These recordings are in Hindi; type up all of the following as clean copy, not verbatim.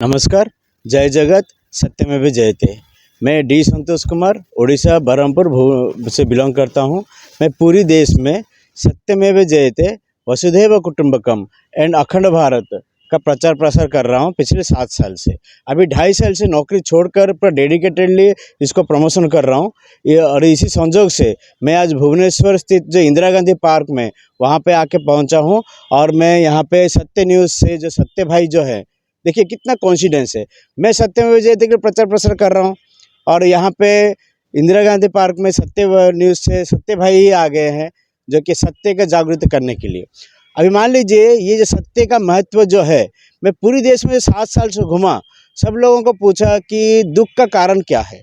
नमस्कार, जय जगत सत्यमेव जयते। मैं डी संतोष कुमार उड़ीसा बरहमपुर से बिलोंग करता हूँ। मैं पूरी देश में सत्यमेव जयते, वसुधैव कुटुंबकम एंड अखंड भारत का प्रचार प्रसार कर रहा हूँ पिछले 7 साल से। अभी 2.5 साल से नौकरी छोड़कर पूरा डेडिकेटेडली इसको प्रमोशन कर रहा हूँ। और इसी संजोग से मैं आज भुवनेश्वर स्थित जो इंदिरा गांधी पार्क में वहाँ पे आके पहुँचा हूँ। और मैं यहाँ पे सत्य न्यूज़ से जो सत्य भाई जो है, देखिए कितना कॉन्फिडेंस है। मैं सत्यमेव जयते के प्रचार प्रसार कर रहा हूँ और यहाँ पे इंदिरा गांधी पार्क में सत्य न्यूज़ से सत्य भाई ही आ गए हैं, जो कि सत्य का जागृत करने के लिए। अभी मान लीजिए ये जो सत्य का महत्व जो है, मैं पूरी देश में 7 साल से घूमा, सब लोगों को पूछा कि दुख का कारण क्या है,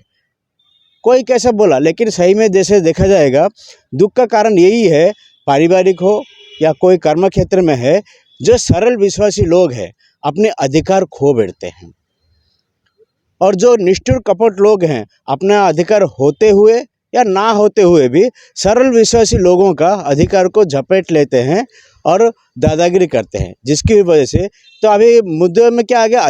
कोई कैसा बोला, लेकिन सही में जैसे देखा जाएगा दुख का कारण यही है, पारिवारिक हो या कोई कर्म क्षेत्र में है, जो सरल विश्वासी लोग हैं अपने अधिकार खो बैठते हैं। और जो निष्ठुर कपट लोग हैं अपना अधिकार होते हुए या ना होते हुए भी सरल विश्वासी लोगों का अधिकार को झपेट लेते हैं और दादागिरी करते हैं, जिसकी वजह से तो अभी मुद्दे में क्या आ गया,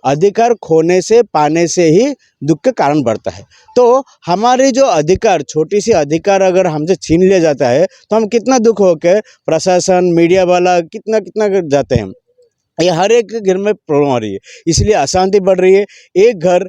अधिकार खोने से पाने से ही दुख का कारण बढ़ता है। तो हमारे जो अधिकार, छोटी सी अधिकार अगर हमसे छीन लिया जाता है तो हम कितना दुख होकर प्रशासन मीडिया वाला कितना कर जाते हैं। ये हर एक घर में प्रॉब्लम आ रही है, इसलिए अशांति बढ़ रही है, एक घर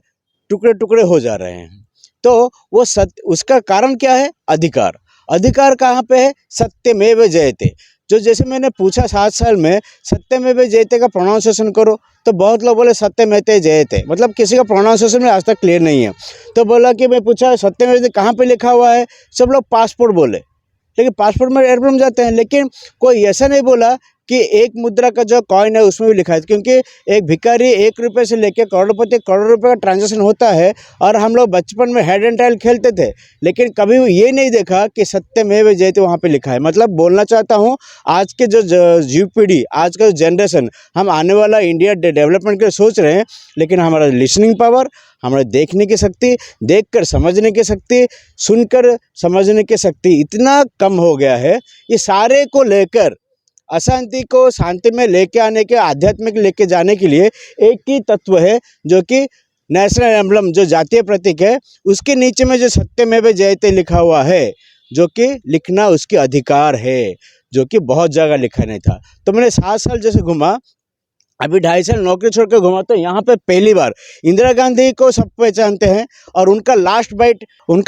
टुकड़े टुकड़े हो जा रहे हैं। तो वो उसका कारण क्या है, अधिकार कहाँ पे है, सत्यमेव जयते। जो जैसे मैंने पूछा 7 साल में सत्यमेव जयते का प्रोनाउंसिएशन करो, तो बहुत लोग बोले सत्यमेव जयते, मतलब किसी का प्रोनाउंसिएशन में आज तक क्लियर नहीं है। तो बोला कि मैं पूछा सत्यमेव जयते कहाँ पे लिखा हुआ है, सब लोग पासपोर्ट बोले, लेकिन पासपोर्ट में एयरपोर्ट जाते हैं, लेकिन कोई ऐसा नहीं बोला कि एक मुद्रा का जो कॉइन है उसमें भी लिखा है, क्योंकि एक भिखारी 1 रुपये से लेकर करोड़पति करोड़ रुपये का ट्रांजैक्शन होता है। और हम लोग बचपन में हेड एंड टेल खेलते थे, लेकिन कभी ये नहीं देखा कि सत्यमेव जयते वहाँ पे लिखा है। मतलब बोलना चाहता हूँ, आज के जो युवा पीढ़ी, आज का जो जनरेशन, हम आने वाला इंडिया डेवलपमेंट के लिए सोच रहे हैं, लेकिन हमारा लिसनिंग पावर, हमारे देखने की शक्ति, देखकर समझने की शक्ति, सुनकर समझने की शक्ति इतना कम हो गया है। ये सारे को लेकर अशांति को शांति में लेके आने के, आध्यात्मिक लेके जाने के लिए एक ही तत्व है, जो कि नेशनल एम्बलम, जो जातीय प्रतीक है, उसके नीचे में जो सत्यमेव जयते लिखा हुआ है, जो कि लिखना उसकी अधिकार है, जो कि बहुत जगह लिखा नहीं था। तो मैंने 7 साल जैसे घूमा, अभी 2.5 साल नौकरी छोड़ कर घुमा, तो यहाँ पे पहली बार इंदिरा गांधी को सब पहचानते हैं। और उनका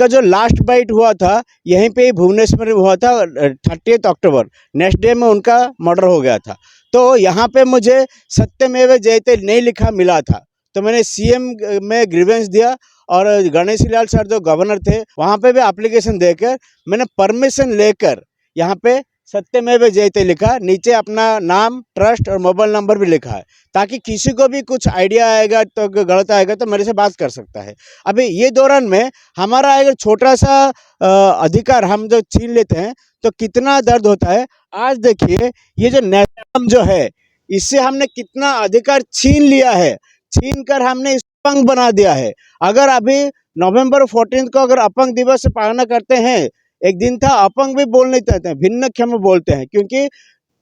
जो लास्ट बाइट हुआ था यहीं पे भुवनेश्वर में हुआ था, 30 अक्टूबर, नेक्स्ट डे में उनका मर्डर हो गया था। तो यहाँ पे मुझे सत्यमेव जयते नहीं लिखा मिला था, तो मैंने सीएम में ग्रीवेंस दिया और गणेश लाल सर जो गवर्नर थे वहाँ पे भी एप्लीकेशन देकर मैंने परमिशन लेकर यहाँ पे सत्यमेव जयते लिखा, नीचे अपना नाम, ट्रस्ट और मोबाइल नंबर भी लिखा है, ताकि किसी को भी कुछ आइडिया आएगा तो गलत आएगा तो मेरे से बात कर सकता है। अभी ये दौरान में हमारा अगर छोटा सा अधिकार हम जो छीन लेते हैं तो कितना दर्द होता है। आज देखिए ये जो नेशनल जो है, इससे हमने कितना अधिकार छीन लिया है, छीन कर हमने इस अपंग बना दिया है। अगर अभी नवंबर 14 को अगर अपंग दिवस पालना करते हैं, एक दिन था अपंग भी बोल नहीं देते हैं, भिन्नक्षम बोलते हैं, क्योंकि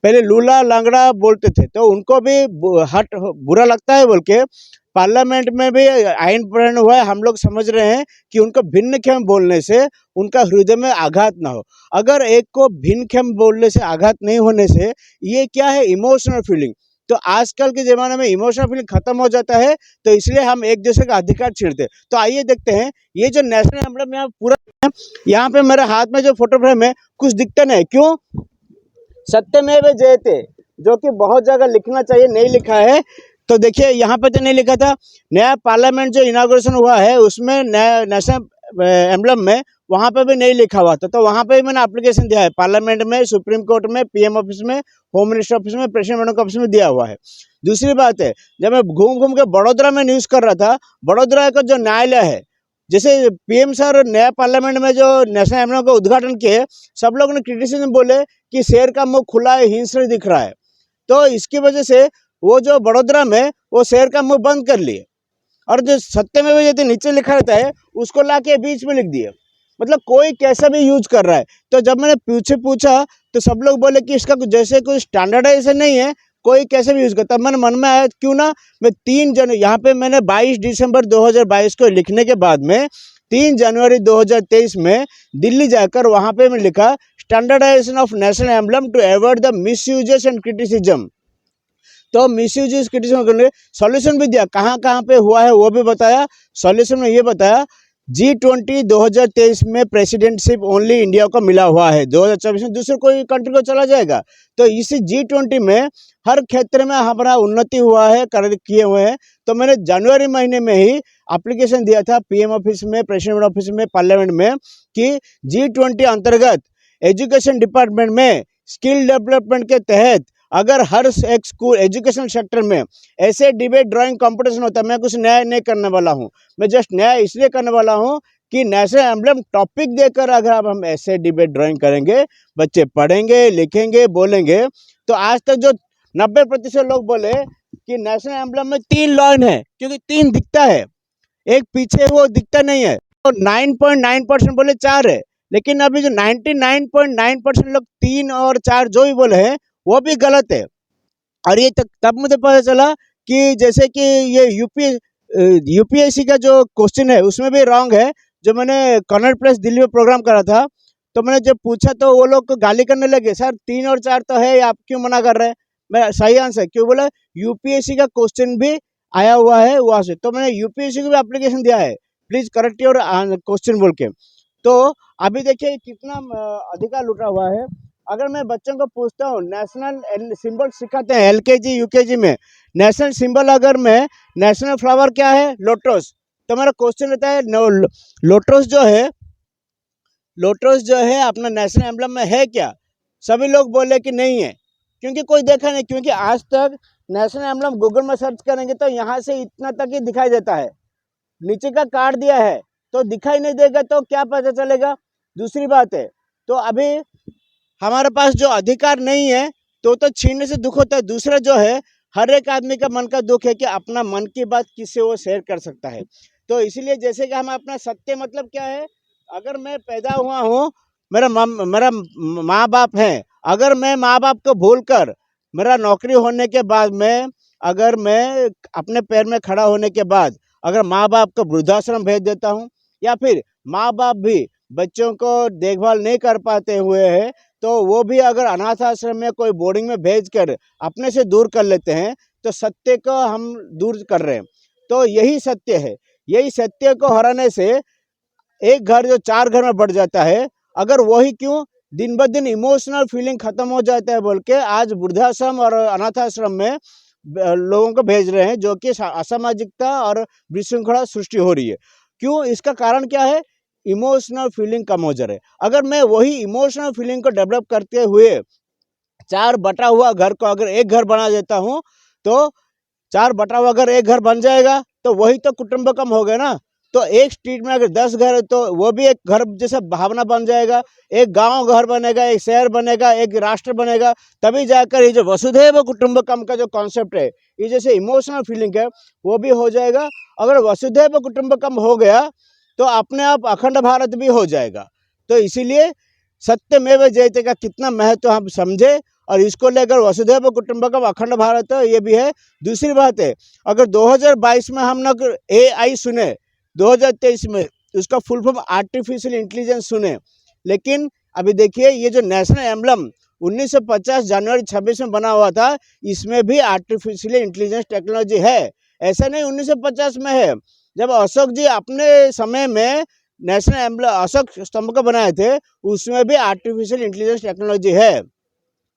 पहले लूला लंगड़ा बोलते थे तो उनको भी बुरा लगता है बोल के पार्लियामेंट में भी आईन प्रणयन हुआ है। हम लोग समझ रहे हैं कि उनको भिन्नक्षम बोलने से उनका हृदय में आघात ना हो। अगर एक को भिन्नक्षम बोलने से आघात नहीं होने से ये क्या है, इमोशनल फीलिंग। तो आजकल के ज़माने में इमोशनल फीलिंग खत्म हो जाता है, तो इसलिए हम एक दूसरे का अधिकार छीनते हैं। तो आइए देखते हैं ये जो नेशनल एम्बलम यहाँ पूरा है, यहाँ पे मेरे हाथ में जो फोटो फ्रेम है कुछ दिखता नहीं, क्यों, सत्यमेव जयते जो कि बहुत जगह लिखना चाहिए, नहीं लिखा है। तो देखिए यहाँ पे तो नहीं लिखा था, नया पार्लियामेंट जो इनाग्रेशन हुआ है उसमें नया नेशनल एम्बलम में वहाँ पे भी नहीं लिखा हुआ था, तो वहाँ पे भी मैंने एप्लीकेशन दिया है, पार्लियामेंट में, सुप्रीम कोर्ट में, पीएम ऑफिस में, होम मिनिस्टर ऑफिस में, प्रेसिडेंट मैडम के ऑफिस में दिया हुआ है। दूसरी बात है, जब मैं घूम घूम के बड़ोदरा में न्यूज़ कर रहा था, बड़ोदरा का जो न्यायालय है, जैसे पीएम सर नया पार्लियामेंट में जो नेशनल एम्बलम का उद्घाटन किए, सब लोग ने क्रिटिसिज्म बोले कि शेर का मुंह खुला है, हिंस नहीं दिख रहा है। तो इसकी वजह से वो जो बड़ोदरा में वो शेर का मुंह बंद कर लिए, और जो सत्यमेव जयते नीचे लिखा रहता है उसको लाके बीच में लिख दिए। मतलब कोई कैसा भी यूज कर रहा है। तो जब मैंने पूछा तो सब लोग बोले कि इसका जैसे कोई स्टैंडर्डाइजेशन नहीं है, कोई कैसे भी यूज़ करता है। मैंने मन में आया क्यों ना मैं 3 जनवरी यहाँ पे मैंने 22 दिसंबर 2022 को लिखने के बाद में 3 जनवरी 2023 में दिल्ली जाकर वहाँ पे मैं लिखा standardization of national emblem to avoid the misuses and criticism. तो मिसयूज क्रिटिसिज्म करने सॉल्यूशन भी दिया, कहाँ कहाँ पे हुआ है वो भी बताया। सॉल्यूशन में ये बताया G20 2023 में प्रेसिडेंटशिप ओनली इंडिया को मिला हुआ है, 2024 में दूसरे कोई कंट्री को चला जाएगा। तो इस G20 में हर क्षेत्र में हमारा उन्नति हुआ है, कर किए हुए हैं। तो मैंने जनवरी महीने में ही एप्लीकेशन दिया था PM ऑफिस में, प्रेसिडेंट ऑफिस में, पार्लियामेंट में कि G20 अंतर्गत एजुकेशन डिपार्टमेंट में स्किल डेवलपमेंट के तहत अगर हर एक स्कूल एजुकेशन सेक्टर में ऐसे डिबेट ड्राइंग कंपटीशन होता है, मैं कुछ नया नहीं करने वाला हूँ, मैं जस्ट नया इसलिए करने वाला हूँ कि नेशनल एम्बलम टॉपिक देकर अगर अब हम ऐसे डिबेट ड्राइंग करेंगे, बच्चे पढ़ेंगे, लिखेंगे, बोलेंगे। तो आज तक जो 90% लोग बोले कि नेशनल एम्बलम में 3 लाइन है, क्योंकि 3 दिखता है, एक पीछे वो दिखता नहीं है। तो 9.9% बोले 4 है, लेकिन अभी जो 99.9% लोग 3 और 4 जो भी बोले हैं वो भी गलत है। और ये तब मुझे पता चला कि जैसे कि ये यूपीएससी का जो क्वेश्चन है उसमें भी रॉन्ग है। जो मैंने कॉर्नर प्लेस दिल्ली में प्रोग्राम करा था, तो मैंने जब पूछा तो वो लोग गाली करने लगे, सर 3 और 4 तो है, आप क्यों मना कर रहे हैं। मैं सही आंसर क्यों बोला, यूपीएससी का क्वेश्चन भी आया हुआ है वहाँ से। तो मैंने यूपीएससी को भी एप्लीकेशन दिया है, प्लीज़ करेक्ट योर क्वेश्चन बोल के। तो अभी देखिए कितना अधिकार लुटा हुआ है। अगर मैं बच्चों को पूछता हूँ नेशनल सिंबल सिखाते हैं LKG UKG में, नेशनल सिंबल अगर मैं नेशनल फ्लावर क्या है, लोटस, तो मेरा क्वेश्चन रहता है लोटस जो है अपना नेशनल एम्बलम में है क्या। सभी लोग बोले कि नहीं है, क्योंकि कोई देखा नहीं, क्योंकि आज तक नेशनल एम्बलम गूगल में सर्च करेंगे तो यहाँ से इतना तक ही दिखाई देता है, नीचे का काट दिया है तो दिखाई नहीं देगा, तो क्या पता चलेगा। दूसरी बात है, तो अभी हमारे पास जो अधिकार नहीं है तो छीनने से दुख होता है। दूसरा जो है, हर एक आदमी का मन का दुख है कि अपना मन की बात किससे वो शेयर कर सकता है। तो इसीलिए जैसे कि हम अपना सत्य मतलब क्या है, अगर मैं पैदा हुआ हूँ, मेरा माँ बाप है, अगर मैं माँ बाप को भूलकर मेरा नौकरी होने के बाद में, अगर मैं अपने पैर में खड़ा होने के बाद अगर माँ बाप को वृद्धाश्रम भेज देता हूँ, या फिर माँ बाप भी बच्चों को देखभाल नहीं कर पाते हुए हैं, तो वो भी अगर अनाथ आश्रम में कोई बोर्डिंग में भेजकर अपने से दूर कर लेते हैं, तो सत्य को हम दूर कर रहे हैं। तो यही सत्य है, यही सत्य को हराने से एक घर जो 4 घर में बढ़ जाता है। अगर वही क्यों दिन ब दिन इमोशनल फीलिंग खत्म हो जाता है बोल के आज वृद्धाश्रम और अनाथ आश्रम में लोगों को भेज रहे हैं, जो कि असामाजिकता और विशृंखला सृष्टि हो रही है। क्यों, इसका कारण क्या है, इमोशनल फीलिंग कम हो जा रहा है। अगर मैं वही इमोशनल फीलिंग को डेवलप करते हुए 4 बटा हुआ घर को अगर एक घर बना देता हूँ, तो 4 बटा हुआ घर एक घर बन जाएगा, तो वही तो कुटुंबकम हो गया ना। तो एक स्ट्रीट में अगर 10 घर है तो वो भी एक घर जैसा भावना बन जाएगा, एक गांव घर बनेगा, एक शहर बनेगा, एक राष्ट्र बनेगा। तभी जाकर ये जो वसुधैव कुटुंबकम का जो कॉन्सेप्ट है, ये जैसे इमोशनल फीलिंग है वो भी हो जाएगा। अगर वसुधैव कुटुंबकम हो गया तो अपने आप अखंड भारत भी हो जाएगा। तो इसीलिए सत्यमेव जयते का कितना महत्व हम समझे, और इसको लेकर वसुधैव कुटुंबकम अखंड भारत ये भी है। दूसरी बात है, अगर 2022 में हम लोग AI सुने, 2023 में उसका फुल फॉर्म आर्टिफिशियल इंटेलिजेंस सुने, लेकिन अभी देखिए ये जो नेशनल एम्बलम 1950 जनवरी 26 में बना हुआ था, इसमें भी आर्टिफिशियल इंटेलिजेंस टेक्नोलॉजी है। ऐसा नहीं 1950 में है, जब अशोक जी अपने समय में नेशनल एम्बलम अशोक स्तंभ को बनाए थे, उसमें भी आर्टिफिशियल इंटेलिजेंस टेक्नोलॉजी है।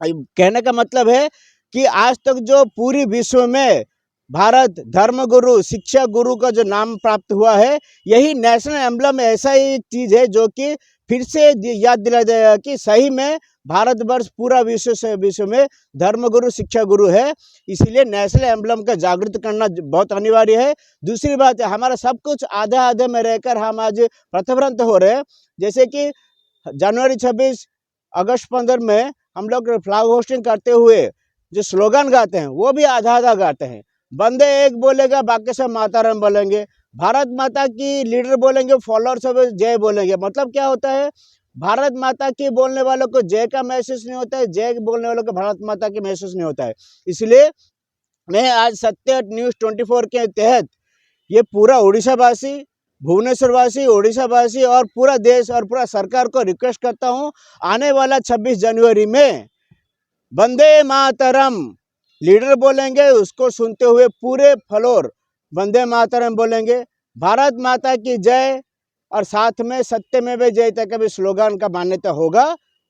कहने का मतलब है कि आज तक जो पूरी विश्व में भारत धर्म गुरु शिक्षा गुरु का जो नाम प्राप्त हुआ है, यही नेशनल एम्बलम ऐसा ही चीज़ है जो कि फिर से याद दिलाया जाएगा कि सही में भारतवर्ष पूरा विश्व में धर्म गुरु शिक्षा गुरु है। इसीलिए नेशनल एम्बलम का जागृत करना बहुत अनिवार्य है। दूसरी बात है, हमारा सब कुछ आधे आधे में रहकर हम आज प्रथमरंत हो रहे हैं। जैसे कि जनवरी 26 अगस्त 15 में हम लोग फ्लैग होस्टिंग करते हुए जो स्लोगन गाते हैं वो भी आधा आधा गाते हैं। बंदे एक बोलेगा, बाकी सब माताराम बोलेंगे, भारत माता की लीडर बोलेंगे, फॉलोअर्स सब जय बोलेंगे। मतलब क्या होता है, भारत माता की बोलने वालों को जय का महसूस नहीं होता है, जय बोलने वालों को भारत माता की महसूस नहीं होता है। इसलिए मैं आज सत्य न्यूज़ 24 के तहत ये पूरा उड़ीसावासी, भुवनेश्वरवासी, उड़ीसावासी और पूरा देश और पूरा सरकार को रिक्वेस्ट करता हूँ, आने वाला 26 जनवरी में वंदे मातरम लीडर बोलेंगे, उसको सुनते हुए पूरे फ्लोर वंदे मातरम बोलेंगे, भारत माता की जय, और साथ में सत्यमेव जयते का भी स्लोगन का मान्यता होगा,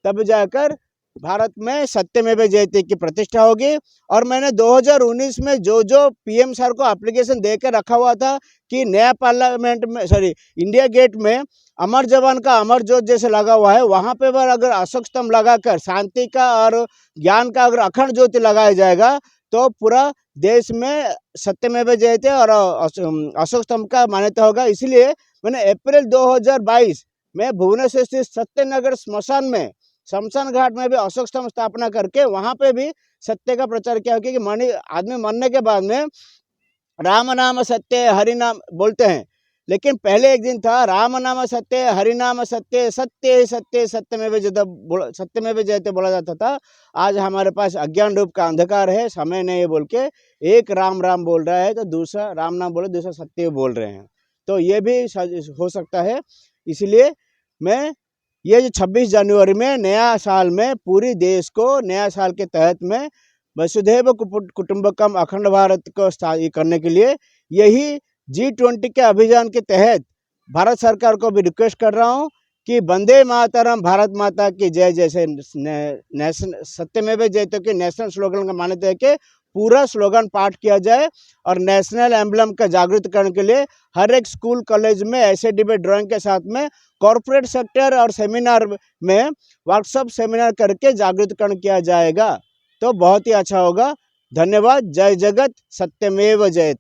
तब जाकर भारत में सत्यमेव जयते की प्रतिष्ठा होगी। और मैंने 2019 में जो पीएम सर को एप्लीकेशन दे के रखा हुआ था कि नया पार्लियामेंट में इंडिया गेट में अमर जवान का अमर ज्योत जैसे लगा हुआ है, वहाँ पे अगर अशोक स्तंभ लगाकर शांति का और ज्ञान का अगर अखंड ज्योति लगाया जाएगा तो पूरा देश में सत्यमेव जयते और अशोक स्तंभ का मान्यता होगा। इसलिए मैंने अप्रैल 2022 में भुवनेश्वर स्थित सत्यनगर श्मशान में, शमशान घाट में भी अशोक स्तंभ स्थापना करके वहाँ पे भी सत्य का प्रचार किया, क्योंकि आदमी मरने के बाद में राम नाम सत्य हरि नाम बोलते हैं, लेकिन पहले एक दिन था राम नाम सत्य हरि नाम सत्य, सत्य सत्य सत्यमेव जयते बोला जाता था। आज हमारे पास अज्ञान रूप का अंधकार है, समय नहीं है बोल के एक राम राम बोल रहा है तो दूसरा राम नाम बोले, दूसरा सत्य बोल रहे हैं, तो ये भी हो सकता है। इसलिए मैं ये जो 26 जनवरी में नया साल में पूरी देश को नया साल के तहत में वसुधैव कुटुंबकम अखंड भारत को करने के लिए यही G20 के अभियान के तहत भारत सरकार को भी रिक्वेस्ट कर रहा हूँ कि वंदे मातरम भारत माता की जय जैसे सत्यमेव जयते के नेशनल स्लोगन का मान्यता है कि पूरा स्लोगन पाठ किया जाए और नेशनल एम्बलम का जागृत करने के लिए हर एक स्कूल कॉलेज में ऐसे डिबेट ड्राइंग के साथ में कॉरपोरेट सेक्टर और सेमिनार में वर्कशॉप सेमिनार करके जागृतकरण किया जाएगा तो बहुत ही अच्छा होगा। धन्यवाद। जय जगत सत्यमेव जयते।